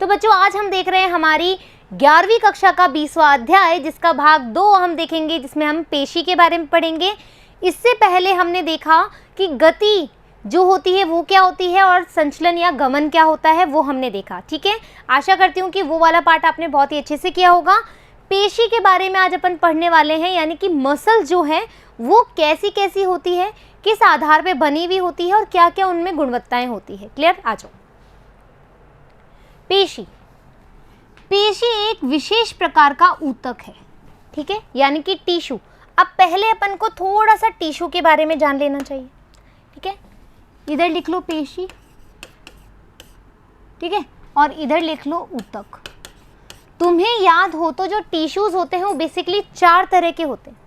तो बच्चों आज हम देख रहे हैं हमारी 11वीं कक्षा का 20वां अध्याय, जिसका भाग 2 हम देखेंगे, जिसमें हम पेशी के बारे में पढ़ेंगे। इससे पहले हमने देखा कि गति जो होती है वो क्या होती है और संचलन या गमन क्या होता है, वो हमने देखा। ठीक है, आशा करती हूँ कि वो वाला पार्ट आपने बहुत ही अच्छे से किया होगा। पेशी के बारे में आज अपन पढ़ने वाले हैं, यानी कि मसल जो है वो कैसी कैसी होती है, किस आधार पे बनी हुई होती है और क्या क्या उनमें गुणवत्ताएं होती है। क्लियर? आ जाओ। पेशी, पेशी एक विशेष प्रकार का ऊतक है, ठीक है, यानी कि टिश्यू। अब पहले अपन को थोड़ा सा टिश्यू के बारे में जान लेना चाहिए। ठीक है, इधर लिख लो पेशी, ठीक है, और इधर लिख लो ऊतक। तुम्हें याद हो तो जो टिश्यूज होते हैं वो बेसिकली 4 तरह के होते हैं।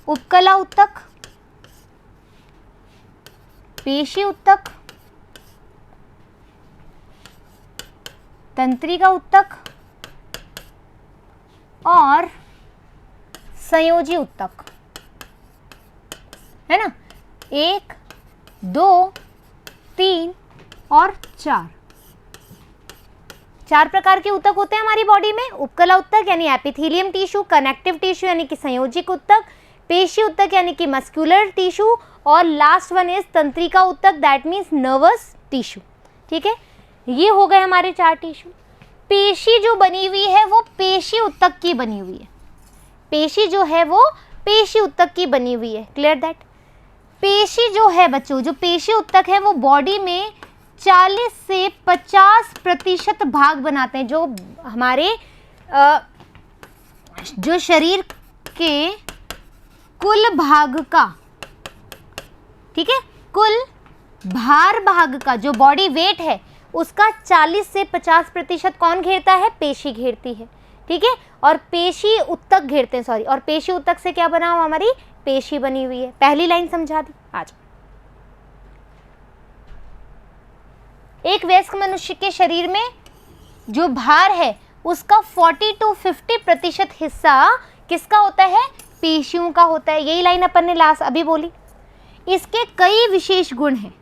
उपकला ऊतक, पेशी ऊतक, तंत्रिका ऊतक और संयोजी ऊतक, है ना। 1, 2, 3 और 4 प्रकार के ऊतक होते हैं हमारी बॉडी में। उपकला ऊतक यानी एपिथेलियम टिश्यू, कनेक्टिव टिश्यू यानी कि संयोजिक ऊतक, पेशी ऊतक यानी कि मस्कुलर टिश्यू, और लास्ट वन इज तंत्रिका ऊतक, दैट मीन्स नर्वस टिश्यू। ठीक है, ये हो गए हमारे 4 टिश्यू। पेशी जो बनी हुई है वो पेशी ऊतक की बनी हुई है। पेशी जो है वो पेशी ऊतक की बनी हुई है। Clear that? पेशी जो है बच्चों, जो पेशी ऊतक है वो बॉडी में 40 से 50% भाग बनाते हैं, जो हमारे जो शरीर के कुल भाग का, ठीक है, कुल भार भाग का, जो बॉडी वेट है उसका 40 से 50% कौन घेरता है? पेशी घेरती है। ठीक है, और पेशी ऊतक घेरते हैं, सॉरी, और पेशी ऊतक से क्या बना हुआ? हमारी पेशी बनी हुई है। पहली लाइन समझा दी। आज एक वयस्क मनुष्य के शरीर में जो भार है उसका 40 to 50% हिस्सा किसका होता है? पेशियों का होता है। यही लाइन अपन ने लास्ट अभी बोली। इसके कई विशेष गुण हैं।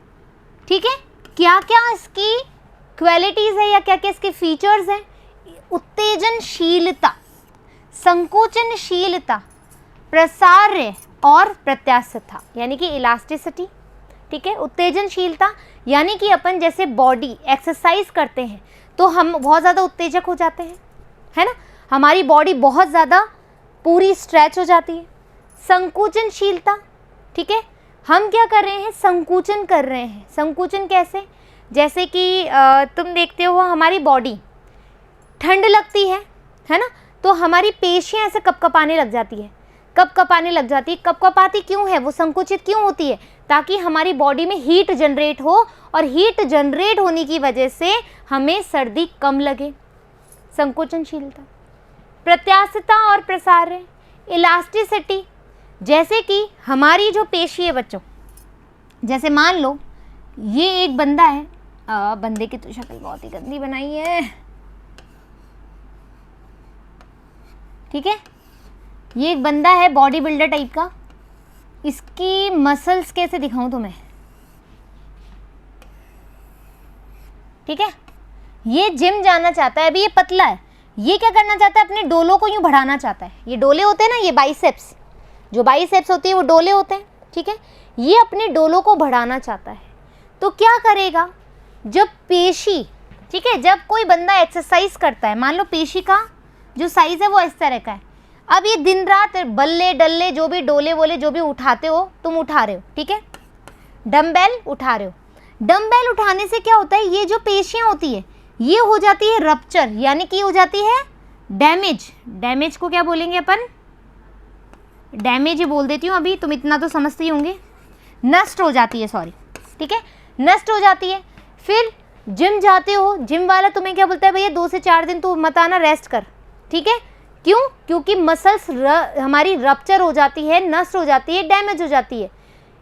ठीक है, क्या क्या इसकी क्वालिटीज है या क्या क्या इसके फीचर्स हैं? उत्तेजनशीलता, संकोचनशीलता, प्रसार्य और प्रत्यास्थता, यानी कि इलास्टिसिटी। ठीक है, उत्तेजनशीलता यानी कि अपन जैसे बॉडी एक्सरसाइज करते हैं तो हम बहुत ज़्यादा उत्तेजक हो जाते हैं, है ना, हमारी बॉडी बहुत ज़्यादा पूरी स्ट्रेच हो जाती है। संकोचनशीलता, ठीक है, हम क्या कर रहे हैं? संकुचन कर रहे हैं। संकुचन कैसे? जैसे कि तुम देखते हो हमारी बॉडी ठंड लगती है ना, तो हमारी पेशियां ऐसे कपकपाने लग जाती है। कपकपाने लग जाती है, कपकपाती क्यों है? वो संकुचित क्यों होती है? ताकि हमारी बॉडी में हीट जनरेट हो, और हीट जनरेट होने की वजह से हमें सर्दी कम लगे। संकोचनशीलता। प्रत्यास्थता और प्रसार्य, इलास्टिसिटी, जैसे कि हमारी जो पेशी है बच्चों, जैसे मान लो ये एक बंदा है, बंदे की तो शक्ल बहुत ही गंदी बनाई है, ठीक है, ये एक बंदा है बॉडी बिल्डर टाइप का। इसकी मसल्स कैसे दिखाऊं तुम्हें? ठीक है, ये जिम जाना चाहता है। अभी ये पतला है, ये क्या करना चाहता है? अपने डोलों को यूं बढ़ाना चाहता है। ये डोले होते हैं ना, ये बाइसेप्स, जो बाइसेप्स होती है वो डोले होते हैं। ठीक है, ये अपने डोलों को बढ़ाना चाहता है, तो क्या करेगा? जब पेशी, ठीक है, जब कोई बंदा एक्सरसाइज करता है, मान लो पेशी का जो साइज है वो इस तरह का है। अब ये दिन रात बल्ले डल्ले जो भी डोले वोले जो भी उठाते हो, तुम उठा रहे हो, ठीक है, डम्बेल उठा रहे हो। डम्बेल उठाने से क्या होता है? ये जो पेशियां होती है ये हो जाती है रप्चर, यानी कि हो जाती है डैमेज। डैमेज को क्या बोलेंगे अपन? डैमेज ही बोल देती हूँ, अभी तुम इतना तो समझते ही होंगे। नष्ट हो जाती है, सॉरी, ठीक है, नष्ट हो जाती है। फिर जिम जाते हो, जिम वाला तुम्हें क्या बोलता है? भैया 2 से 4 दिन तू मत आना, रेस्ट कर। ठीक है, क्यों? क्योंकि मसल्स हमारी रप्चर हो जाती है, नष्ट हो जाती है, डैमेज हो जाती है।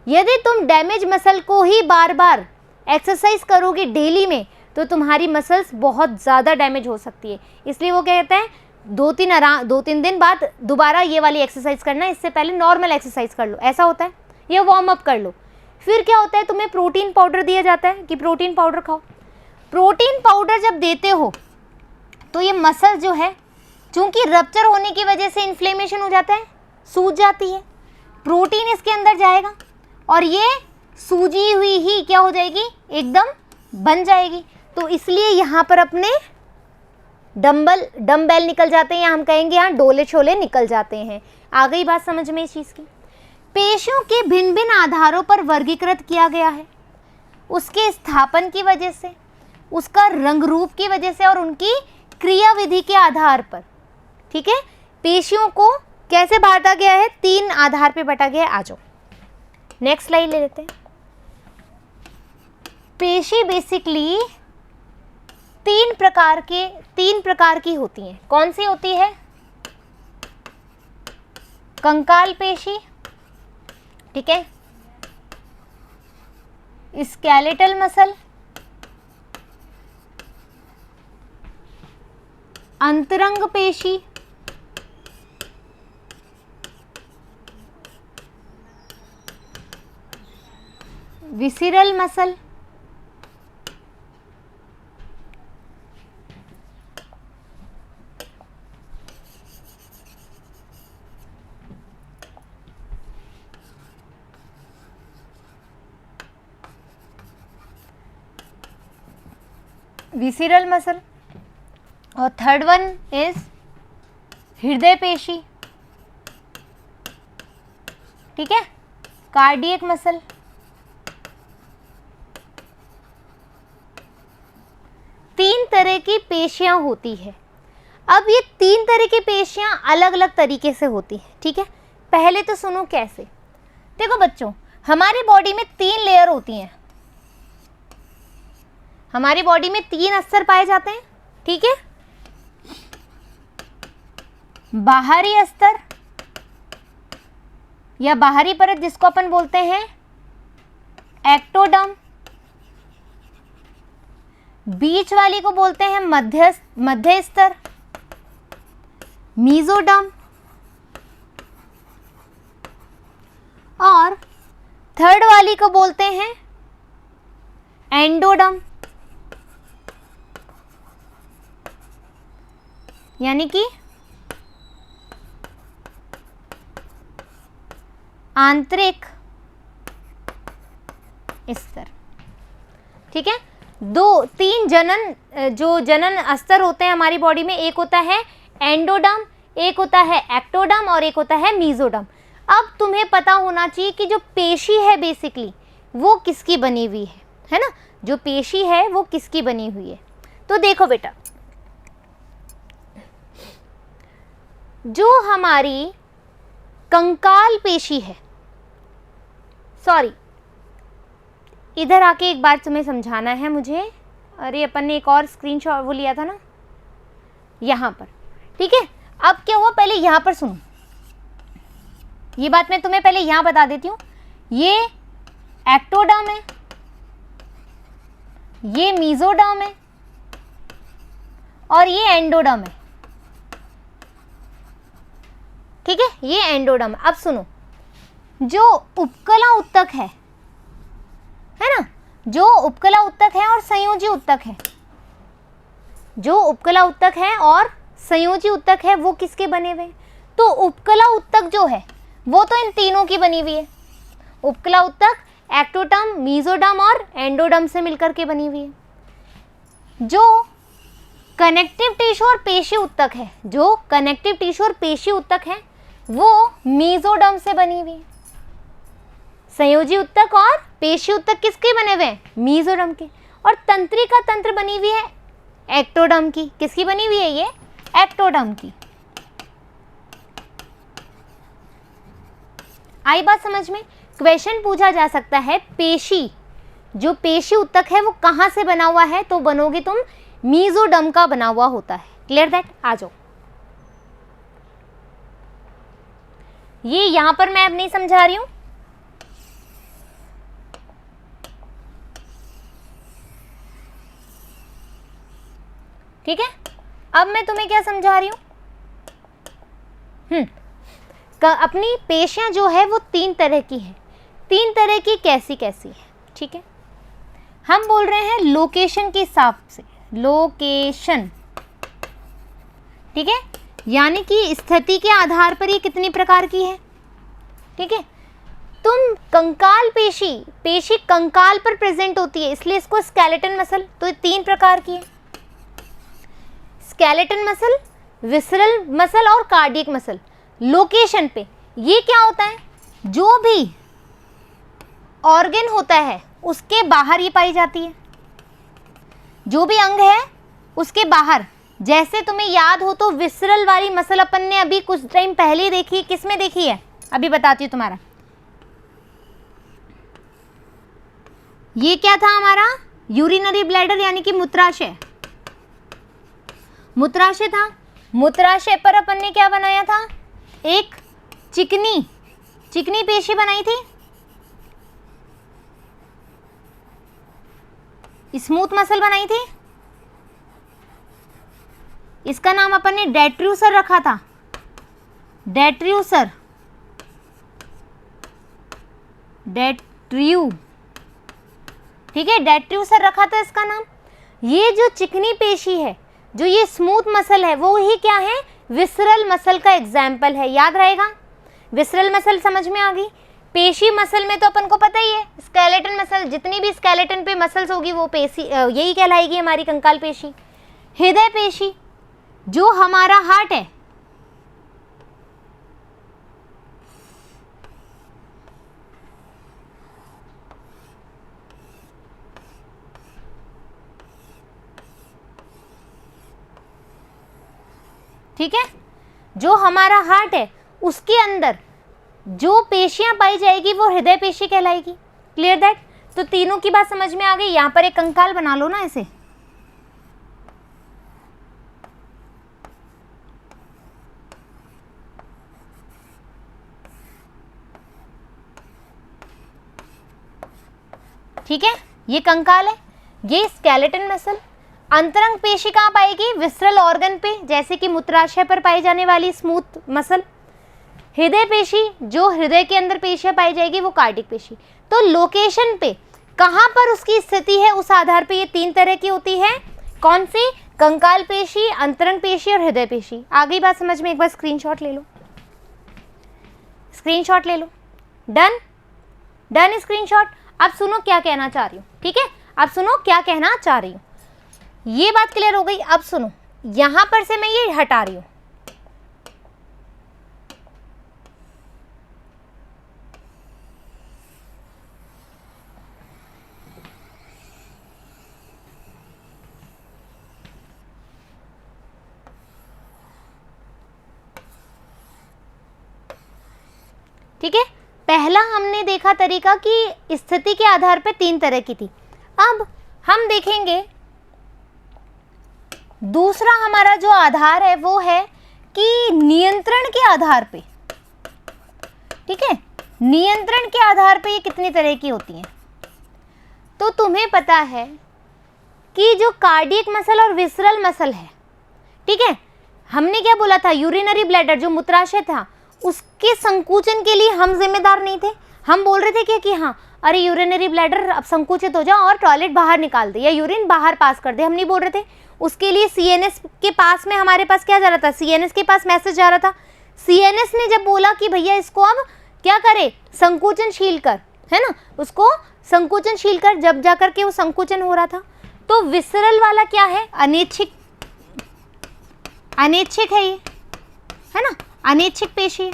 यदि तुम डैमेज मसल को ही बार बार एक्सरसाइज करोगे डेली में, तो तुम्हारी मसल्स बहुत ज़्यादा डैमेज हो सकती है। इसलिए वो क्या कहते हैं? 2-3 दिन बाद दोबारा ये वाली एक्सरसाइज करना, इससे पहले नॉर्मल एक्सरसाइज कर लो, ऐसा होता है, या वार्म अप कर लो। फिर क्या होता है? तुम्हें प्रोटीन पाउडर दिया जाता है कि प्रोटीन पाउडर खाओ। प्रोटीन पाउडर जब देते हो तो ये मसल जो है, चूंकि रप्चर होने की वजह से इन्फ्लेमेशन हो जाता है, सूज जाती है, प्रोटीन इसके अंदर जाएगा और ये सूजी हुई ही क्या हो जाएगी, एकदम बन जाएगी। तो इसलिए यहाँ पर अपने डम्बेल निकल जाते हैं, या हम कहेंगे यहाँ डोले छोले निकल जाते हैं। आ गई बात समझ में इस चीज़ की। पेशियों के भिन्न भिन्न आधारों पर वर्गीकृत किया गया है, उसके स्थापन की वजह से, उसका रंग रूप की वजह से और उनकी क्रियाविधि के आधार पर। ठीक है, पेशियों को कैसे बांटा गया है, 3 आधार पे बांटा गया है। आ जाओ नेक्स्ट स्लाइड ले लेते हैं। पेशी बेसिकली 3 प्रकार की होती हैं। कौन सी होती है? कंकाल पेशी, ठीक है, स्केलेटल मसल, अंतरंग पेशी, विसिरल मसल, विसिरल मसल, और थर्ड वन इज हृदय पेशी, ठीक है, कार्डियक मसल। तीन तरह की पेशियां होती है। अब ये 3 तरह की पेशियां अलग अलग तरीके से होती है, ठीक है। पहले तो सुनो कैसे। देखो बच्चों, हमारी बॉडी में 3 लेयर होती हैं। हमारी बॉडी में 3 अस्तर पाए जाते हैं, ठीक है। बाहरी अस्तर या बाहरी परत जिसको अपन बोलते हैं एक्टोडर्म, बीच वाली को बोलते हैं मध्य स्तर मीजोडर्म, और थर्ड वाली को बोलते हैं एंडोडर्म, यानी कि आंतरिक स्तर, ठीक है। 3 जनन स्तर होते हैं हमारी बॉडी में। एक होता है एंडोडर्म, एक होता है एक्टोडर्म और एक होता है मीजोडर्म। अब तुम्हें पता होना चाहिए कि जो पेशी है बेसिकली वो किसकी बनी हुई है ना। जो पेशी है वो किसकी बनी हुई है। तो देखो बेटा, जो हमारी कंकाल पेशी है, सॉरी इधर आके एक बार तुम्हें समझाना है मुझे। अरे अपन ने एक और स्क्रीनशॉट वो लिया था ना यहाँ पर, ठीक है। अब क्या हुआ, पहले यहाँ पर सुनो, ये बात मैं तुम्हें पहले यहाँ बता देती हूँ। ये एक्टोडर्म है, ये मीजोडर्म है और ये एंडोडर्म है, ठीक है। ये एंडोडर्म। अब सुनो, जो उपकला उत्तक है ना, जो उपकला उत्तक है और संयोजी उत्तक है, जो उपकला उत्तक है और संयोजी उत्तक है वो किसके बने हुए हैं? तो उपकला उत्तक जो है वो तो इन तीनों की बनी हुई है। उपकला उत्तक एक्टोडर्म, मीजोडर्म और एंडोडर्म से मिलकर के बनी हुई है। जो कनेक्टिव टिश्यू और पेशी उत्तक है, जो कनेक्टिव टिश्यू और पेशी उत्तक है वो मीजोडर्म से बनी हुई है। संयोजी उत्तक और पेशी उत्तक किसके बने हुए हैं? मीजोडर्म के। और तंत्रिका तंत्र बनी हुई है एक्टोडर्म की। किसकी बनी हुई है ये? एक्टोडर्म की। आई बात समझ में? क्वेश्चन पूछा जा सकता है पेशी, जो पेशी उत्तक है वो कहां से बना हुआ है? तो बनोगे तुम मीजोडर्म का बना हुआ होता है। Clear that? आ जाओ। ये यहां पर मैं अब नहीं समझा रही हूं, ठीक है। अब मैं तुम्हें क्या समझा रही हूं, अपनी पेशियां जो है वो 3 तरह की है। 3 तरह की कैसी कैसी है, ठीक है। हम बोल रहे हैं लोकेशन के हिसाब से, लोकेशन, ठीक है, यानी कि स्थिति के आधार पर ये कितनी प्रकार की है, ठीक है। तुम कंकाल पेशी, पेशी कंकाल पर प्रेजेंट होती है इसलिए इसको स्केलेटन मसल, तो ये 3 प्रकार की है, स्केलेटन मसल, विसरल मसल और कार्डियक मसल। लोकेशन पे ये क्या होता है, जो भी ऑर्गन होता है उसके बाहर ये पाई जाती है, जो भी अंग है उसके बाहर। जैसे तुम्हें याद हो तो विसरल वाली मसल अपन ने अभी कुछ टाइम पहले देखी, किस में देखी है, अभी बताती हूँ तुम्हारा। ये क्या था हमारा, यूरिनरी ब्लैडर यानी कि मूत्राशय, मूत्राशय था। मूत्राशय पर अपन ने क्या बनाया था, एक चिकनी पेशी बनाई थी, स्मूथ मसल बनाई थी, इसका नाम अपन ने डेट्रूसर रखा था, डेट्रूसर, डेट्रू, ठीक है, डेट्रूसर रखा था इसका नाम। ये जो चिकनी पेशी है, जो ये स्मूथ मसल है, वो ही क्या है, विसरल मसल का एग्जाम्पल है, याद रहेगा। विसरल मसल समझ में आ गई। पेशी मसल में तो अपन को पता ही है, स्केलेटन मसल, जितनी भी स्केलेटन पे मसल्स होगी वो पेशी यही कहलाएगी हमारी कंकाल पेशी। हृदय पेशी, जो हमारा हार्ट है, ठीक है, जो हमारा हार्ट है उसके अंदर जो पेशियां पाई जाएगी वो हृदय पेशी कहलाएगी। Clear that. तो तीनों की बात समझ में आ गई। यहां पर एक कंकाल बना लो ना ऐसे, ठीक है, ये कंकाल है, ये स्केलेटन मसल। अंतरंग पेशी कहाँ पाएगी, विसरल ऑर्गन पे, जैसे कि मूत्राशय पर पाई जाने वाली स्मूथ मसल। हृदय पेशी, जो हृदय के अंदर पेशियां पाई जाएगी वो कार्डिक पेशी। तो लोकेशन पे कहाँ पर उसकी स्थिति है, उस आधार पे ये 3 तरह की होती है। कौन सी, कंकाल पेशी, अंतरंग पेशी और हृदय पेशी। आ गई बात समझ में। एक बार स्क्रीनशॉट ले लो, स्क्रीनशॉट ले लो। Done, done screenshot. अब सुनो क्या कहना चाह रही हूँ, ठीक है, अब सुनो क्या कहना चाह रही हूँ। ये बात क्लियर हो गई। अब सुनो, यहां पर से मैं ये हटा रही हूं, ठीक है। पहला हमने देखा तरीका कि स्थिति के आधार पर 3 तरह की थी। अब हम देखेंगे दूसरा हमारा जो आधार है वो है कि नियंत्रण के आधार पे, ठीक है, नियंत्रण के आधार पे ये कितनी तरह की होती हैं। तो तुम्हें पता है कि जो कार्डियक मसल और विसरल मसल है, ठीक है, हमने क्या बोला था, यूरिनरी ब्लैडर जो मूत्राशय था उसके संकुचन के लिए हम जिम्मेदार नहीं थे। हम बोल रहे थे क्या कि हाँ अरे यूरिनरी ब्लैडर अब संकुचित हो जाओ और टॉयलेट बाहर निकाल दे या यूरिन बाहर पास कर दे, हम नहीं बोल रहे थे। उसके लिए सीएनएस के पास में हमारे पास क्या जा रहा था, सीएनएस के पास मैसेज जा रहा था। सीएनएस ने जब बोला कि भैया इसको अब क्या करे, संकुचनशील कर, है ना, उसको संकुचनशील कर, जब जाकर के वो संकुचन हो रहा था। तो विसरल वाला क्या है, अनैच्छिक, अनैच्छिक है ये, है ना, अनैच्छिक पेशी है।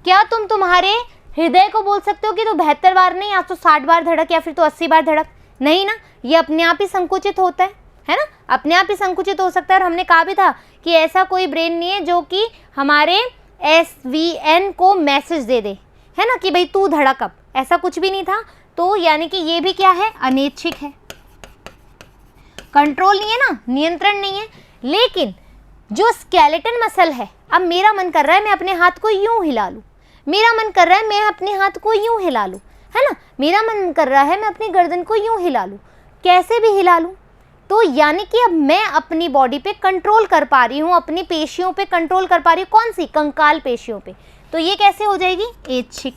क्या तुम तुम्हारे हृदय को बोल सकते हो कि तो 72 बार नहीं, या तो 60 बार धड़क या फिर तो 80 बार धड़क, नहीं ना, ये अपने आप ही संकुचित होता है ना, अपने आप ही संकुचित हो सकता है। और हमने कहा भी था कि ऐसा कोई ब्रेन नहीं है जो कि हमारे SVN को मैसेज दे दे, है ना, कि भाई तू धड़क अब, ऐसा कुछ भी नहीं था। तो यानी कि ये भी क्या है, अनैच्छिक है, कंट्रोल नहीं है ना, नियंत्रण नहीं है। लेकिन जो स्केलेटन मसल है, अब मेरा मन कर रहा है मैं अपने हाथ को यूं हिला लूं, मेरा मन कर रहा है मैं अपने हाथ को यूं हिला लूं, है ना, मेरा मन कर रहा है मैं अपनी गर्दन को यूं हिला लूं, कैसे भी हिला लूं। तो यानी कि अब मैं अपनी बॉडी पे कंट्रोल कर पा रही हूँ, अपनी पेशियों पे कंट्रोल कर पा रही हूँ, कौन सी, कंकाल पेशियों पे। तो ये कैसे हो जाएगी, ऐच्छिक,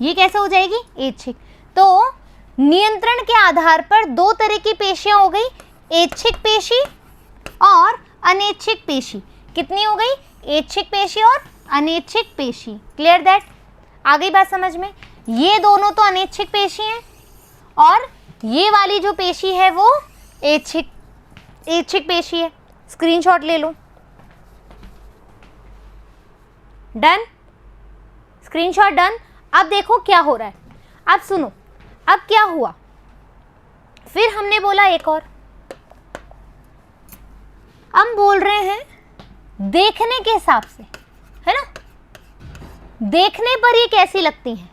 ये कैसे हो जाएगी, ऐच्छिक। तो नियंत्रण के आधार पर दो तरह की पेशियां हो गई, ऐच्छिक पेशी और अनैच्छिक पेशी। कितनी हो गई? ऐच्छिक पेशी और अनैच्छिक पेशी। Clear that? आ गई बात समझ में? ये दोनों तो अनैच्छिक पेशी हैं और ये वाली जो पेशी है वो ऐच्छिक पेशी है। स्क्रीनशॉट ले लो। डन? Screenshot done. अब देखो क्या हो रहा है। अब सुनो, अब क्या हुआ, फिर हमने बोला एक और, हम बोल रहे हैं देखने के हिसाब से, है ना, देखने पर ये कैसी लगती हैं,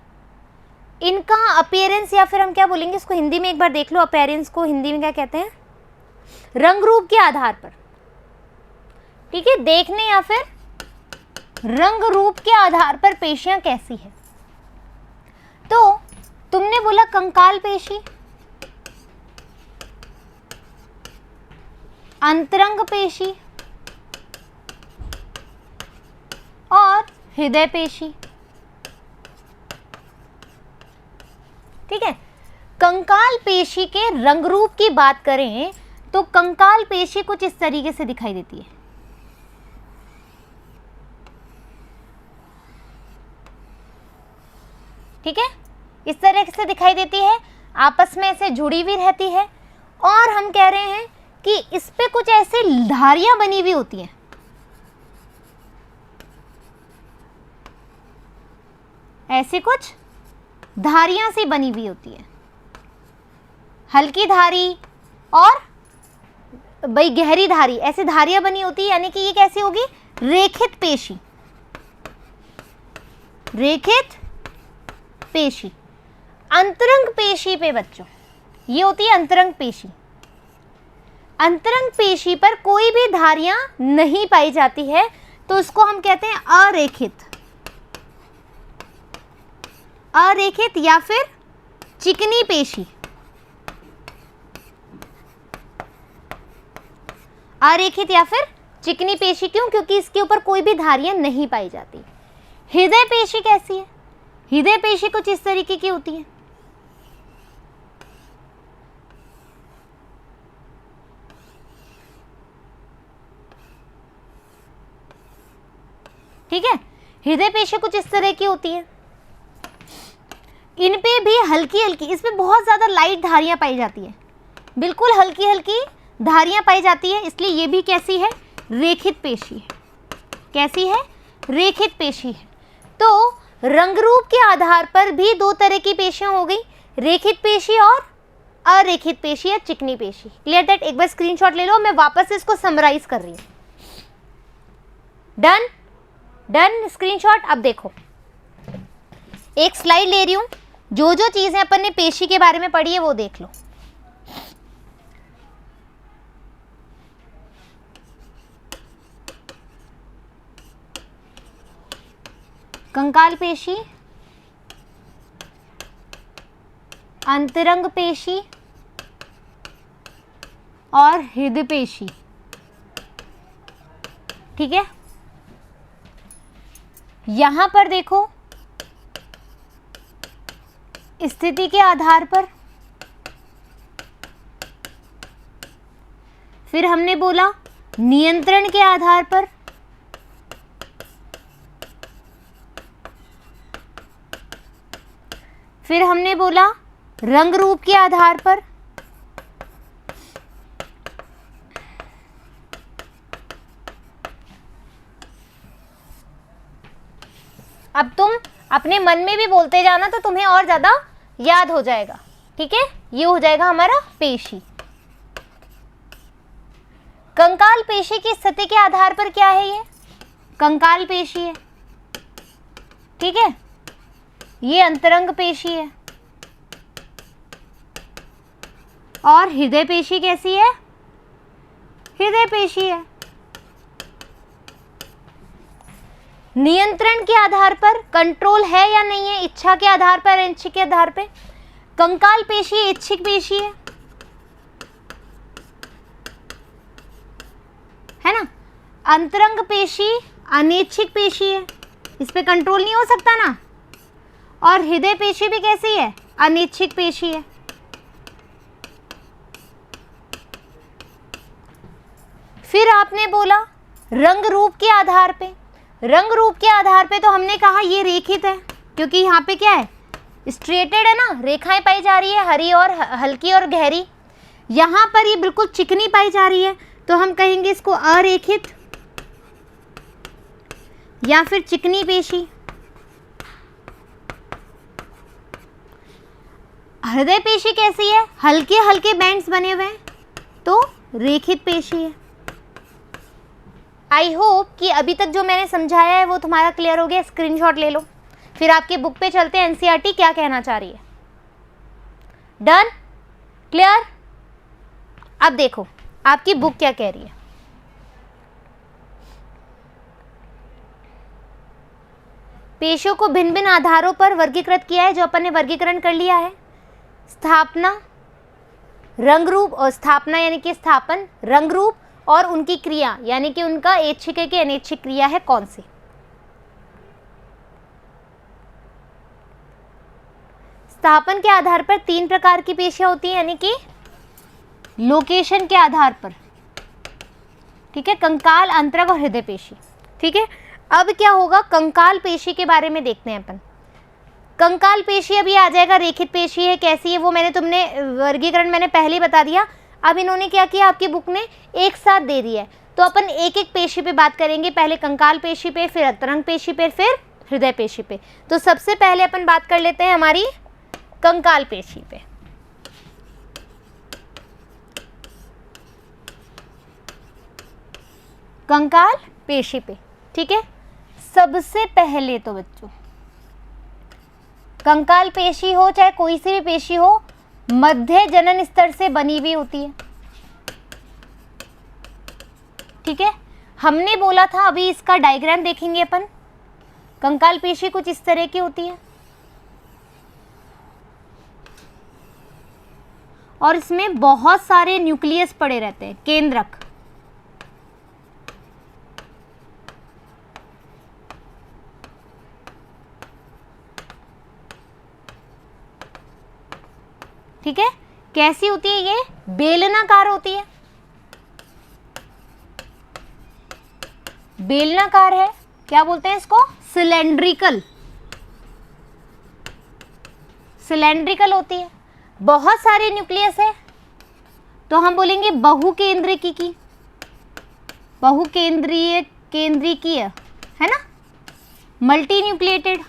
इनका अपीयरेंस, या फिर हम क्या बोलेंगे इसको हिंदी में, एक बार देख लो अपीयरेंस को हिंदी में क्या कहते हैं, रंग रूप के आधार पर। ठीक है, देखने या फिर रंग रूप के आधार पर पेशियां कैसी है। तो तुमने बोला कंकाल पेशी, अंतरंग पेशी और हृदय पेशी। ठीक है, कंकाल पेशी के रंग रूप की बात करें तो कंकाल पेशी कुछ इस तरीके से दिखाई देती है। ठीक है, इस तरह से दिखाई देती है, आपस में ऐसे जुड़ी हुई रहती है, और हम कह रहे हैं कि इस पे कुछ ऐसी धारियां बनी हुई होती हैं। ऐसी कुछ धारियां सी बनी हुई होती है, हल्की धारी और भाई गहरी धारी, ऐसी धारियां बनी होती है। यानी कि ये कैसी होगी? रेखित पेशी। रेखित पेशी। अंतरंग पेशी पे बच्चों, ये होती है अंतरंग पेशी। अंतरंग पेशी पर कोई भी धारियां नहीं पाई जाती है, तो उसको हम कहते हैं अरेखित। अरेखित या फिर चिकनी पेशी। अरेखित या फिर चिकनी पेशी क्यों? क्योंकि इसके ऊपर कोई भी धारियां नहीं पाई जाती। हृदय पेशी कैसी है? हृदय पेशी कुछ इस तरीके की होती है। ठीक है, हृदय पेशी कुछ इस तरह की होती है। इन पे भी हल्की हल्की, इसमें बहुत ज्यादा लाइट धारियां पाई जाती है, बिल्कुल हल्की हल्की धारियां पाई जाती है, इसलिए ये भी कैसी है? रेखित पेशी है। कैसी है? रेखित पेशी है। तो रंग रूप के आधार पर भी दो तरह की पेशियां हो गई, रेखित पेशी और अरेखित पेशी या चिकनी पेशी। Clear that? एक बार स्क्रीनशॉट ले लो, मैं वापस से इसको समराइज कर रही हूं। डन? Done screenshot. अब देखो, एक स्लाइड ले रही हूं, जो जो चीजें अपन ने पेशी के बारे में पढ़ी है वो देख लो। कंकाल पेशी, अंतरंग पेशी और हृदय पेशी। ठीक है, यहां पर देखो, स्थिति के आधार पर, फिर हमने बोला नियंत्रण के आधार पर, फिर हमने बोला रंग रूप के आधार पर, अब तुम अपने मन में भी बोलते जाना तो तुम्हें और ज्यादा याद हो जाएगा। ठीक है, ये हो जाएगा हमारा पेशी। कंकाल पेशी की स्थिति के आधार पर क्या है? ये कंकाल पेशी है। ठीक है, ये अंतरंग पेशी है। और हृदय पेशी कैसी है? हृदय पेशी है। नियंत्रण के आधार पर कंट्रोल है या नहीं है, इच्छा के आधार पर, ऐच्छिक के आधार पर, कंकाल पेशी ऐच्छिक पेशी है ना। अंतरंग पेशी अनैच्छिक पेशी है, इस पे कंट्रोल नहीं हो सकता ना। और हृदय पेशी भी कैसी है? अनैच्छिक पेशी है। फिर आपने बोला रंग रूप के आधार पे, रंग रूप के आधार पे तो हमने कहा ये रेखित है, क्योंकि यहाँ पे क्या है, स्ट्रेटेड है ना, रेखाएं पाई जा रही है, हरी और हल्की और गहरी। यहाँ पर ये बिल्कुल चिकनी पाई जा रही है, तो हम कहेंगे इसको अरेखित या फिर चिकनी पेशी। हृदय पेशी कैसी है, हल्के हल्के बैंड्स बने हुए हैं, तो रेखित पेशी है। आई होप कि अभी तक जो मैंने समझाया है वो तुम्हारा क्लियर हो गया। स्क्रीनशॉट ले लो, फिर आपके बुक पे चलते हैं, एनसीईआरटी क्या कहना चाह रही है। Done, clear. अब देखो आपकी बुक क्या कह रही है। पेशियों को भिन्न भिन्न आधारों पर वर्गीकृत किया है, जो अपन ने वर्गीकरण कर लिया है। स्थापना, रंग रूप, और स्थापना यानी कि स्थापन, रंग रूप और उनकी क्रिया यानी कि उनका ऐच्छिक है कि अनैच्छिक क्रिया है कौन सी। स्थापन के आधार पर 3 प्रकार की पेशियां होती हैं, यानी कि लोकेशन के आधार पर, ठीक है, कंकाल, अंतरंग और हृदय पेशी। ठीक है, अब क्या होगा, कंकाल पेशी के बारे में देखते हैं अपन। कंकाल पेशी अभी आ जाएगा, रेखित पेशी है, कैसी है वो मैंने तुमने वर्गीकरण मैंने पहले ही बता दिया। अब इन्होंने क्या किया, आपकी बुक ने एक साथ दे दिया है, तो अपन एक एक पेशी पे बात करेंगे, पहले कंकाल पेशी पे, फिर अंतरंग पेशी पे, फिर हृदय पेशी पे। तो सबसे पहले अपन बात कर लेते हैं हमारी कंकाल पेशी पे। कंकाल पेशी पे, ठीक है। सबसे पहले तो बच्चों, कंकाल पेशी हो चाहे कोई सी भी पेशी हो, मध्य जनन स्तर से बनी हुई होती है, ठीक है। हमने बोला था, अभी इसका डायग्राम देखेंगे अपन। कंकाल पेशी कुछ इस तरह की होती है और इसमें बहुत सारे न्यूक्लियस पड़े रहते हैं, केंद्रक। ठीक है, कैसी होती है ये, बेलनाकार होती है, बेलनाकार है, क्या बोलते हैं इसको, सिलेंड्रिकल, सिलेंड्रिकल होती है। बहुत सारे न्यूक्लियस है तो हम बोलेंगे बहुकेंद्रिकी की, बहुकेंद्रीय, केंद्रिकीय है ना, मल्टी न्यूक्लिएटेड।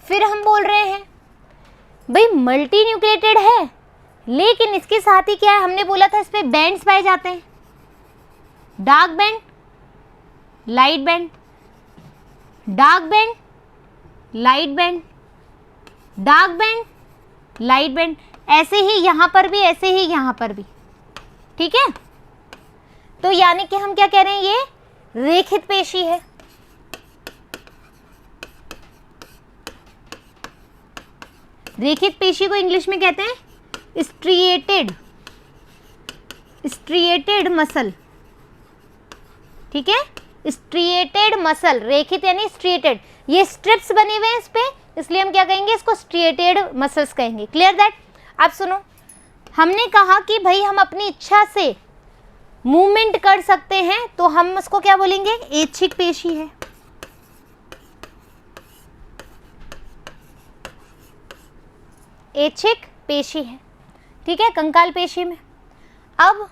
फिर हम बोल रहे हैं भाई मल्टी न्यूक्लिएटेड है, लेकिन इसके साथ ही क्या है, हमने बोला था इस पे बैंड्स पाए जाते हैं, dark band, light band, dark band, light band, dark band, light band, ऐसे ही यहां पर भी, ऐसे ही यहां पर भी, ठीक है। तो यानी कि हम क्या कह रहे हैं, ये रेखित पेशी है। रेखित पेशी को इंग्लिश में कहते हैं स्ट्रिएटेड, स्ट्रिएटेड मसल, ठीक है, स्ट्रिएटेड मसल, रेखित यानी स्ट्रिएटेड, ये स्ट्रिप्स बने हुए हैं इस पे, इसलिए हम क्या कहेंगे, इसको स्ट्रिएटेड मसल्स कहेंगे। Clear that. अब सुनो, हमने कहा कि भाई हम अपनी इच्छा से मूवमेंट कर सकते हैं, तो हम उसको क्या बोलेंगे, ऐच्छिक पेशी है। ऐच्छिक पेशी है, ठीक है, कंकाल पेशी में। अब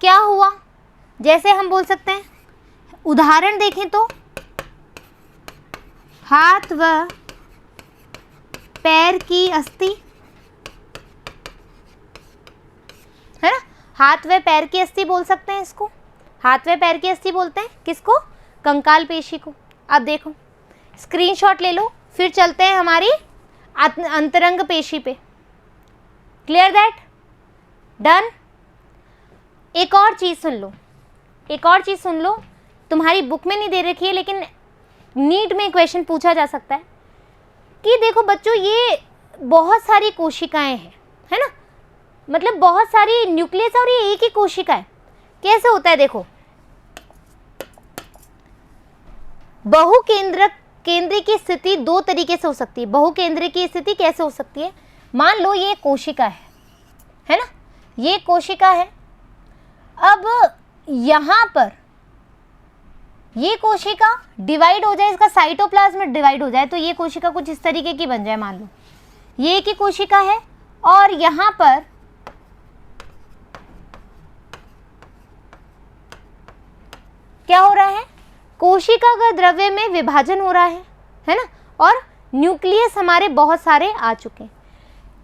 क्या हुआ, जैसे हम बोल सकते हैं, उदाहरण देखें तो हाथ व पैर की अस्थि, है ना, हाथ व पैर की अस्थि बोल सकते हैं इसको, हाथ व पैर की अस्थि बोलते हैं किसको, कंकाल पेशी को। अब देखो स्क्रीनशॉट ले लो, फिर चलते हैं हमारी अंतरंग पेशी पे। Clear that, done. एक और चीज सुन लो, एक और चीज सुन लो, तुम्हारी बुक में नहीं दे रखी है लेकिन नीट में क्वेश्चन पूछा जा सकता है कि देखो बच्चों, ये बहुत सारी कोशिकाएं हैं, है ना, मतलब बहुत सारी न्यूक्लियस और ये एक ही कोशिका है। कैसे होता है, देखो बहुकेंद्रक बहुकेंद्री की स्थिति दो तरीके से हो सकती है। बहुकेंद्री की स्थिति कैसे हो सकती है? मान लो ये कोशिका है ना, ये कोशिका है। अब यहाँ पर ये कोशिका डिवाइड हो जाए, इसका साइटोप्लाज्म डिवाइड हो जाए, तो ये कोशिका कुछ इस तरीके की बन जाए। मान लो ये एक ही कोशिका है और यहाँ पर क्या हो रहा है? कोशिका का द्रव्य में विभाजन हो रहा है ना, और न्यूक्लियस हमारे बहुत सारे आ चुके हैं।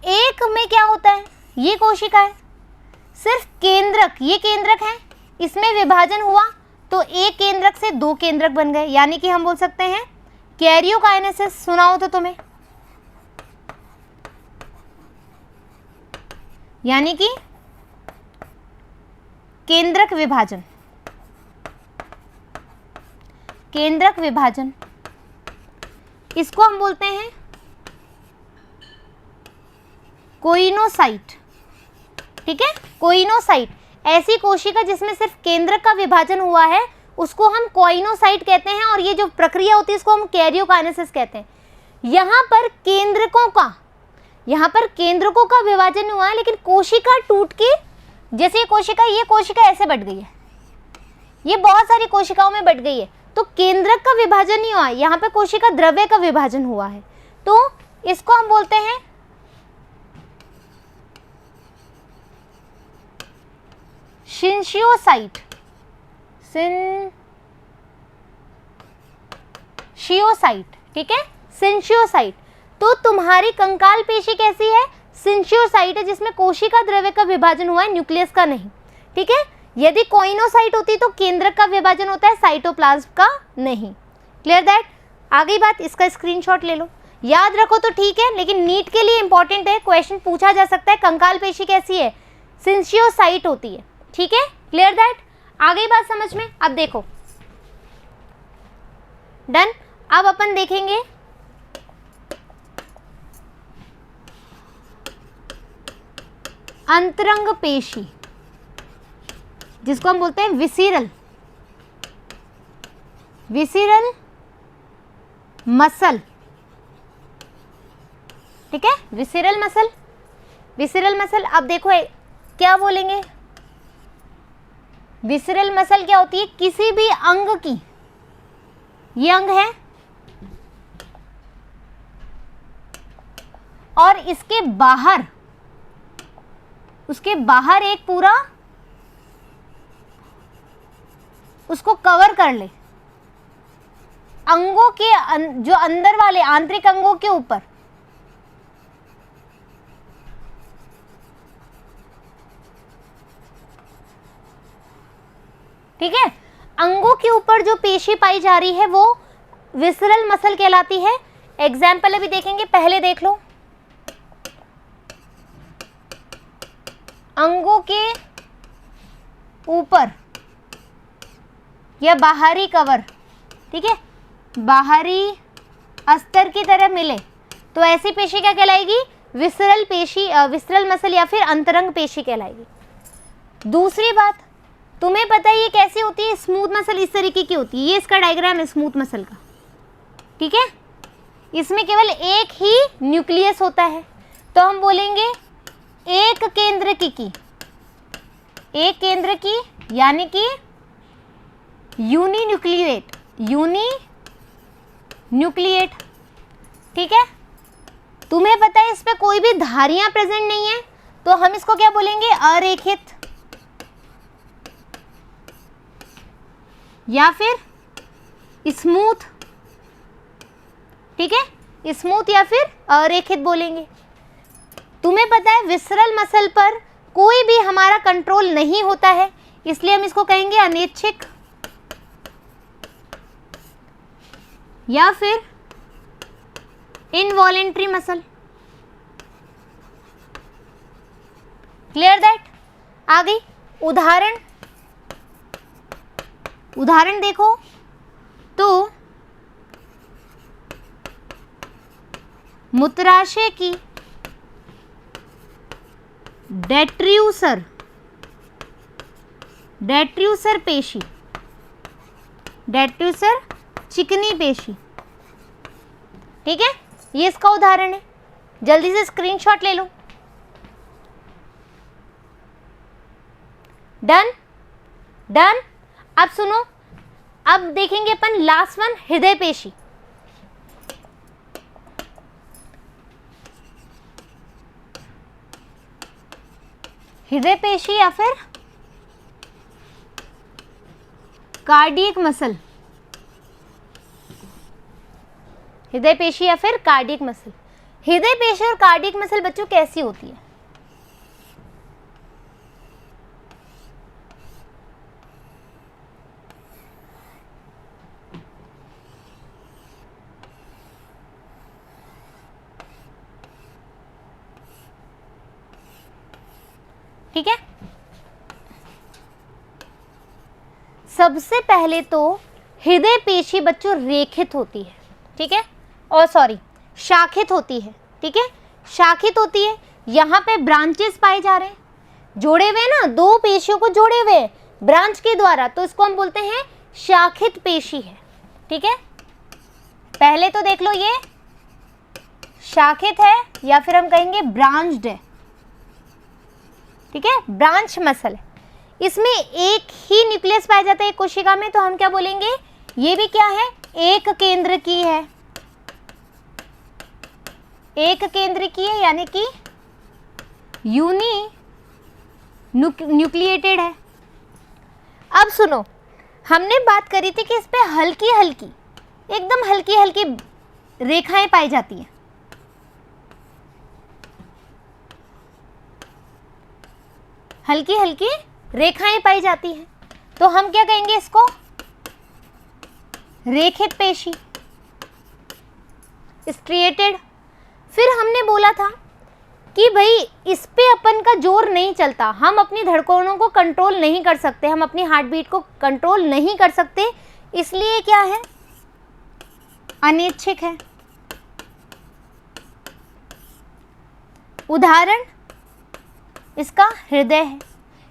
एक में क्या होता है? ये कोशिका है, सिर्फ केंद्रक, ये केंद्रक है, इसमें विभाजन हुआ तो एक केंद्रक से दो केंद्रक बन गए, यानी कि हम बोल सकते हैं कैरियोकाइनेसिस। सुना हो तो तुम्हें, यानी कि केंद्रक विभाजन, केंद्रक विभाजन, इसको हम बोलते हैं कोइनोसाइट। ठीक है, कोइनोसाइट। ऐसी कोशिका जिसमें सिर्फ केंद्रक का विभाजन हुआ है उसको हम कोइनोसाइट कहते हैं, और ये जो प्रक्रिया होती है इसको हम कैरियोकाइनेसिस कहते हैं। यहाँ पर केंद्रकों का विभाजन हुआ है, लेकिन कोशिका टूट के, जैसे ये कोशिका ऐसे बट गई है, ये बहुत सारी कोशिकाओं में बट गई है, तो केंद्रक का विभाजन नहीं हुआ, यहाँ पे कोशिका द्रव्य का विभाजन हुआ है, तो इसको हम बोलते हैं सिंशियोसाइट। सिंशियोसाइट, ठीक है, सिंशियोसाइट। तो तुम्हारी कंकाल पेशी कैसी है? सिंशियोसाइट है, जिसमें कोशिका द्रव्य का विभाजन हुआ है, न्यूक्लियस का नहीं। ठीक है, यदि कोइनोसाइट होती तो केंद्रक का विभाजन होता है, साइटोप्लाज्म का नहीं। Clear that? आ गई बात, इसका स्क्रीनशॉट ले लो, याद रखो तो ठीक है, लेकिन नीट के लिए इंपॉर्टेंट है, क्वेश्चन पूछा जा सकता है। कंकाल पेशी कैसी है? सिंशियोसाइट होती है। ठीक है, क्लियर दैट? आ गई बात समझ में? अब देखो, डन। अब अपन देखेंगे अंतरंग पेशी, जिसको हम बोलते हैं विसिरल मसल। ठीक है, विसिरल मसल। अब देखो क्या बोलेंगे, विसिरल मसल क्या होती है? किसी भी अंग की, ये अंग है और उसके बाहर एक पूरा उसको कवर कर ले, अंगों के जो अंदर वाले आंतरिक अंगों के ऊपर। ठीक है, अंगों के ऊपर जो पेशी पाई जा रही है वो विसरल मसल कहलाती है। एग्जाम्पल अभी देखेंगे, पहले देख लो, अंगों के ऊपर या बाहरी कवर, ठीक है, बाहरी अस्तर की तरह मिले तो ऐसी पेशी क्या कहलाएगी? विसरल पेशी, विसरल मसल या फिर अंतरंग पेशी कहलाएगी। दूसरी बात, तुम्हें पता है ये कैसी होती है? स्मूथ मसल इस तरीके की होती है, ये इसका डायग्राम है स्मूथ मसल का। ठीक है, इसमें केवल एक ही न्यूक्लियस होता है, तो हम बोलेंगे एक केंद्र की, यानी कि यूनिन्यूक्लिएट। ठीक है, तुम्हें पता है इस पे कोई भी धारियां प्रेजेंट नहीं है, तो हम इसको क्या बोलेंगे? अरेखित या फिर स्मूथ। ठीक है, स्मूथ या फिर अरेखित बोलेंगे। तुम्हें पता है विसरल मसल पर कोई भी हमारा कंट्रोल नहीं होता है, इसलिए हम इसको कहेंगे अनैच्छिक या फिर इनवॉलेंट्री मसल। Clear that? आ गई। उदाहरण देखो तो मूत्राशय की डेट्र्यूसर पेशी, चिकनी पेशी, ठीक है, ये इसका उदाहरण है, जल्दी से स्क्रीनशॉट ले लो। Done done. अब सुनो, अब देखेंगे अपन लास्ट वन, हृदय पेशी। हृदय पेशी या फिर कार्डियक मसल, हृदय पेशी या फिर कार्डियक मसल। हृदय पेशी और कार्डियक मसल बच्चों कैसी होती है? ठीक है, सबसे पहले तो हृदय पेशी बच्चों रेखित होती है, ठीक है, और सॉरी शाखित होती है, ठीक है, शाखित होती है। यहाँ पे ब्रांचेस पाए जा रहे हैं, जोड़े हुए ना, दो पेशियों को जोड़े हुए ब्रांच के द्वारा, तो इसको हम बोलते हैं शाखित पेशी है, ठीक है। पहले तो देख लो ये शाखित है या फिर हम कहेंगे ब्रांच्ड है, ठीक है, ब्रांच मसल है। इसमें एक ही न्यूक्लियस पाया जाता है एक कोशिका में, तो हम क्या बोलेंगे, ये भी क्या है, एक केंद्र की है, एक केंद्र की है, यानी कि यूनी न्यूक्लिएटेड है। अब सुनो, हमने बात करी थी कि इस पे हल्की हल्की, एकदम हल्की हल्की रेखाएं पाई जाती हैं, हल्की हल्की रेखाएं पाई जाती हैं, तो हम क्या कहेंगे इसको, रेखित पेशी, स्ट्रिएटेड। फिर हमने बोला था कि भाई इस पे अपन का जोर नहीं चलता, हम अपनी धड़कनों को कंट्रोल नहीं कर सकते, हम अपनी हार्ट बीट को कंट्रोल नहीं कर सकते, इसलिए क्या है, अनैच्छिक है। उदाहरण इसका हृदय है,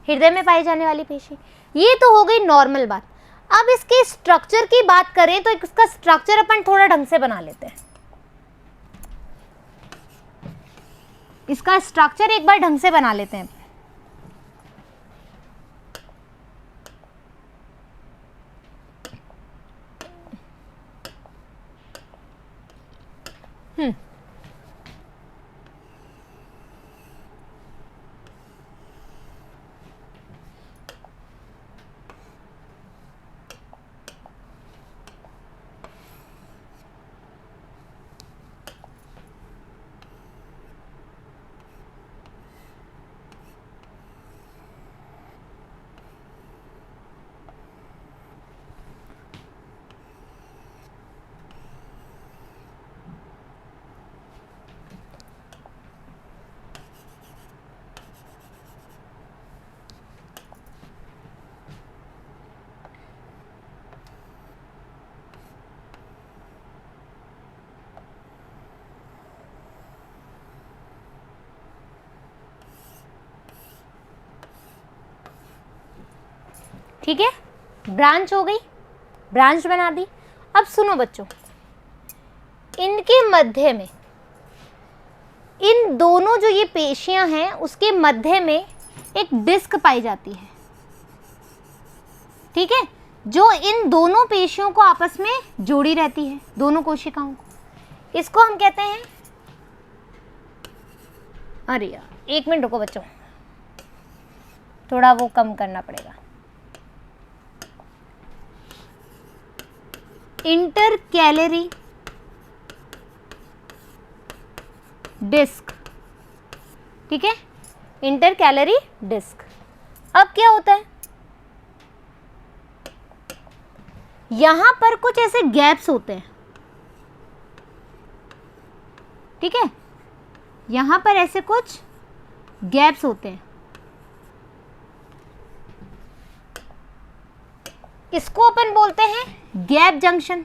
हृदय में पाई जाने वाली पेशी। ये तो हो गई नॉर्मल बात। अब इसके स्ट्रक्चर की बात करें तो इसका स्ट्रक्चर अपन थोड़ा ढंग से बना लेते हैं। इसका स्ट्रक्चर एक बार ढंग से बना लेते हैं। ठीक है, ब्रांच हो गई, ब्रांच बना दी। अब सुनो बच्चों, इनके मध्य में, इन दोनों जो ये पेशियां हैं उसके मध्य में एक डिस्क पाई जाती है, ठीक है, जो इन दोनों पेशियों को आपस में जोड़ी रहती है, दोनों कोशिकाओं को। इसको हम कहते हैं, अरे यार एक मिनट रुको बच्चों, थोड़ा वो कम करना पड़ेगा। इंटरकैलरी डिस्क, ठीक है, इंटरकैलरी डिस्क। अब क्या होता है, यहां पर कुछ ऐसे गैप्स होते हैं, ठीक है, यहां पर ऐसे कुछ गैप्स होते हैं, इसको अपन बोलते हैं गैप जंक्शन।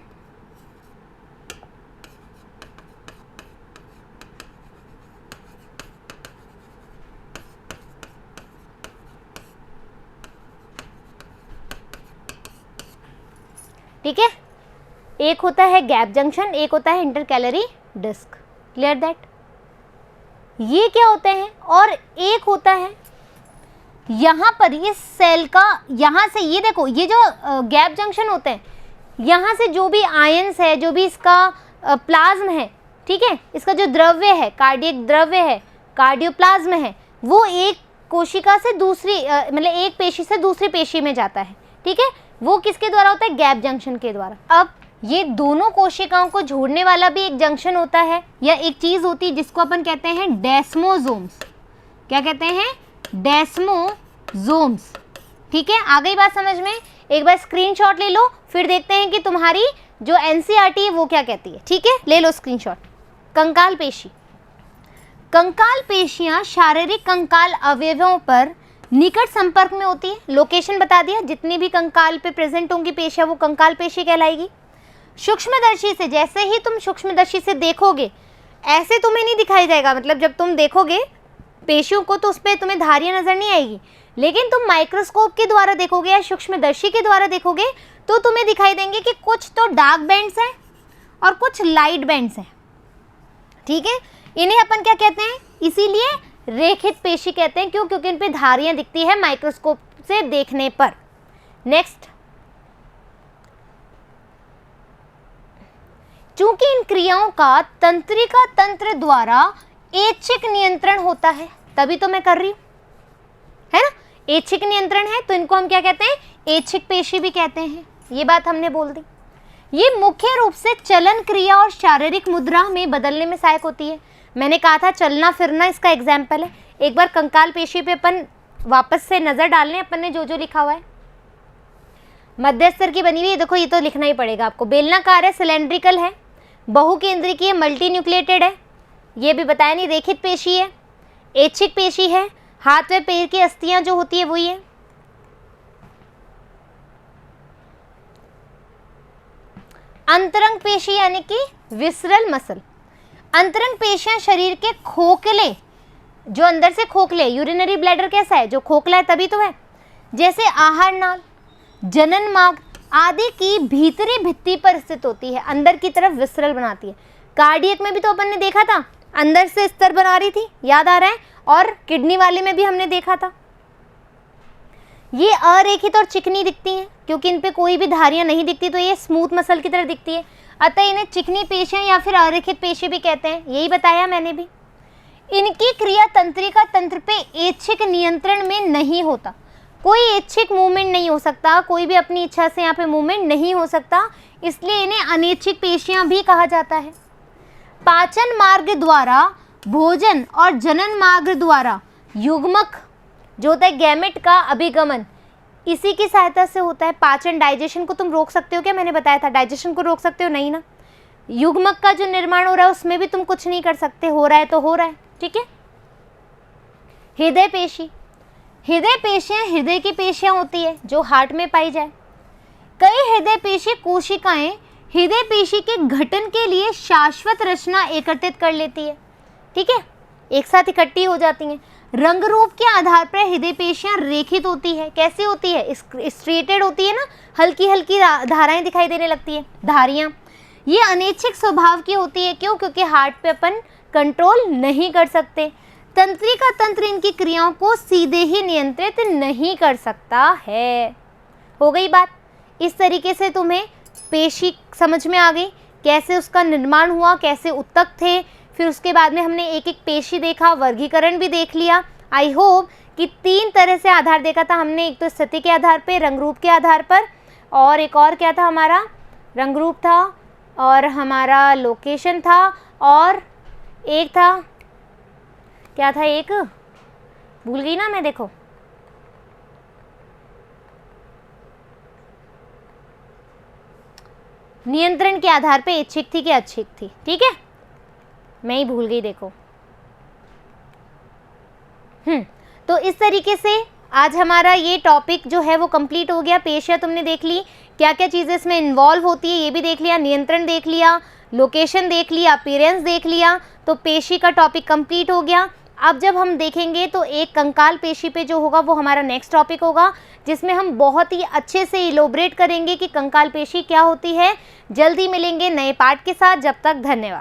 ठीक है, एक होता है गैप जंक्शन, एक होता है इंटरकैलरी डिस्क। Clear that? ये क्या होते हैं? और एक होता है यहाँ पर ये सेल का, यहाँ से ये देखो, ये जो गैप जंक्शन होते हैं, यहाँ से जो भी आयंस है, जो भी इसका प्लाज्म है, ठीक है, इसका जो द्रव्य है, कार्डियक द्रव्य है, कार्डियोप्लाज्म है, वो एक कोशिका से दूसरी मतलब एक पेशी से दूसरी पेशी में जाता है। ठीक है, वो किसके द्वारा होता है? गैप जंक्शन के द्वारा। अब ये दोनों कोशिकाओं को जोड़ने वाला भी एक जंक्शन होता है या एक चीज होती है जिसको अपन कहते हैं डेस्मोसोम्स। क्या कहते हैं? डेस्मोसोम्स। ठीक है, आ गई बात समझ में? एक बार स्क्रीनशॉट ले लो, फिर देखते हैं कि तुम्हारी जो एनसीईआरटी है वो क्या कहती है। ठीक है, ले लो स्क्रीनशॉट। कंकाल पेशी। कंकाल पेशियां शारीरिक कंकाल अवयवों पर निकट संपर्क में होती है। लोकेशन बता दिया, जितनी भी कंकाल पे प्रेजेंट होंगी पेशियां वो कंकाल पेशी कहलाएगी। सूक्ष्मदर्शी से, जैसे ही तुम सूक्ष्मदर्शी से देखोगे, ऐसे तुम्हें नहीं दिखाई देगा, मतलब जब तुम देखोगे पेशियों को तो उस पर तुम्हें धारियां नजर नहीं आएगी, लेकिन तुम माइक्रोस्कोप के द्वारा देखोगे या सूक्ष्मदर्शी के द्वारा देखोगे तो तुम्हें दिखाई देंगे कि कुछ तो डार्क बैंड्स हैं और कुछ लाइट बैंड्स हैं। ठीक है, इन्हें अपन क्या कहते हैं? इसीलिए रेखित पेशी कहते हैं। क्यों? क्योंकि इन पे धारियां दिखती है माइक्रोस्कोप से देखने पर। नेक्स्ट, चूंकि इन क्रियाओं का तंत्रिका तंत्र द्वारा ऐच्छिक नियंत्रण होता है, तभी तो मैं कर रही हूं, है ना? ऐच्छिक नियंत्रण है तो इनको हम क्या कहते हैं? ऐच्छिक पेशी भी कहते हैं। ये बात हमने बोल दी। ये मुख्य रूप से चलन क्रिया और शारीरिक मुद्रा में बदलने में सहायक होती है। मैंने कहा था चलना फिरना इसका एग्जाम्पल है। एक बार कंकाल पेशी पे अपन वापस से नजर डाल लें, अपन ने जो जो लिखा हुआ है। मध्यस्तर की बनी हुई है, देखो ये तो लिखना ही पड़ेगा आपको। बेलनाकार है, सिलेंड्रिकल है, बहुकेंद्रिकी है, मल्टी न्यूक्लिएटेड है, ये भी बताया नहीं। रेखित पेशी है, ऐच्छिक पेशी है, हाथ व पैर की अस्थियां जो होती है वही है। अंतरंग पेशी यानी कि विसरल मसल। अंतरंग पेशियां शरीर के खोखले, जो अंदर से खोखले, यूरिनरी ब्लैडर कैसा है? जो खोखला है तभी तो है, जैसे आहार नाल, जनन मार्ग आदि की भीतरी भित्ति पर स्थित होती है, अंदर की तरफ विसरल बनाती है। कार्डियक में भी तो अपन ने देखा था, अंदर से स्तर बना रही थी, याद आ रहा है? और किडनी वाले में भी हमने देखा था। ये अरेखित और चिकनी दिखती हैं क्योंकि इन पे कोई भी धारियां नहीं दिखती, तो ये स्मूथ मसल की तरह दिखती है, अतः इन्हें चिकनी पेशियां या फिर अरेखित पेशी भी कहते हैं। यही बताया मैंने भी। इनकी क्रिया तंत्रिका तंत्र पे ऐच्छिक नियंत्रण में नहीं होता, कोई ऐच्छिक मूवमेंट नहीं हो सकता, कोई भी अपनी इच्छा से यहाँ पे मूवमेंट नहीं हो सकता, इसलिए इन्हें अनैच्छिक पेशियां भी कहा जाता है। पाचन मार्ग द्वारा भोजन और जनन मार्ग द्वारा युग्मक जो होता है गैमेट का अभिगमन इसी की सहायता से होता है। पाचन, डाइजेशन को तुम रोक सकते हो क्या? मैंने बताया था डाइजेशन को रोक सकते हो नहीं ना। युग्मक का जो निर्माण हो रहा है उसमें भी तुम कुछ नहीं कर सकते, हो रहा है तो हो रहा है। ठीक है। हृदय पेशी। हृदय पेशियां हृदय की पेशियां होती है जो हार्ट में पाई जाए। कई हृदय पेशी कोशिकाएं हृदय पेशी के गठन के लिए शाश्वत रचना एकत्रित कर लेती है। ठीक है, एक साथ इकट्ठी हो जाती हैं। रंग रूप के आधार पर हृदय पेशियां रेखित होती है। कैसी होती है? स्ट्रेटेड होती है ना, हल्की हल्की धाराएं दिखाई देने लगती है, धारियां। ये अनैच्छिक स्वभाव की होती है। क्यों? क्योंकि हार्ट पे अपन कंट्रोल नहीं कर सकते। तंत्रिका तंत्र इनकी क्रियाओं को सीधे ही नियंत्रित नहीं कर सकता है। हो गई बात। इस तरीके से तुम्हें पेशी समझ में आ गई, कैसे उसका निर्माण हुआ, कैसे उत्तक थे, फिर उसके बाद में हमने एक एक पेशी देखा, वर्गीकरण भी देख लिया। आई होप कि 3 तरह से आधार देखा था हमने। एक तो स्थिति के आधार पे, रंग रूप के आधार पर, और एक और क्या था हमारा? रंग रूप था और हमारा लोकेशन था, और एक था क्या था? एक भूल गई ना मैं, देखो नियंत्रण के आधार पे ऐच्छिक थी कि अच्छिक थी। ठीक है, मैं ही भूल गई, देखो। तो इस तरीके से आज हमारा ये टॉपिक जो है वो कंप्लीट हो गया। पेशियां तुमने देख ली, क्या क्या चीज़ें इसमें इन्वॉल्व होती है ये भी देख लिया, नियंत्रण देख लिया, लोकेशन देख लिया, अपीयरेंस देख लिया, तो पेशी का टॉपिक कंप्लीट हो गया। अब जब हम देखेंगे तो एक कंकाल पेशी पे जो होगा वो हमारा नेक्स्ट टॉपिक होगा, जिसमें हम बहुत ही अच्छे से इलोबरेट करेंगे कि कंकाल पेशी क्या होती है। जल्दी मिलेंगे नए पार्ट के साथ, जब तक धन्यवाद।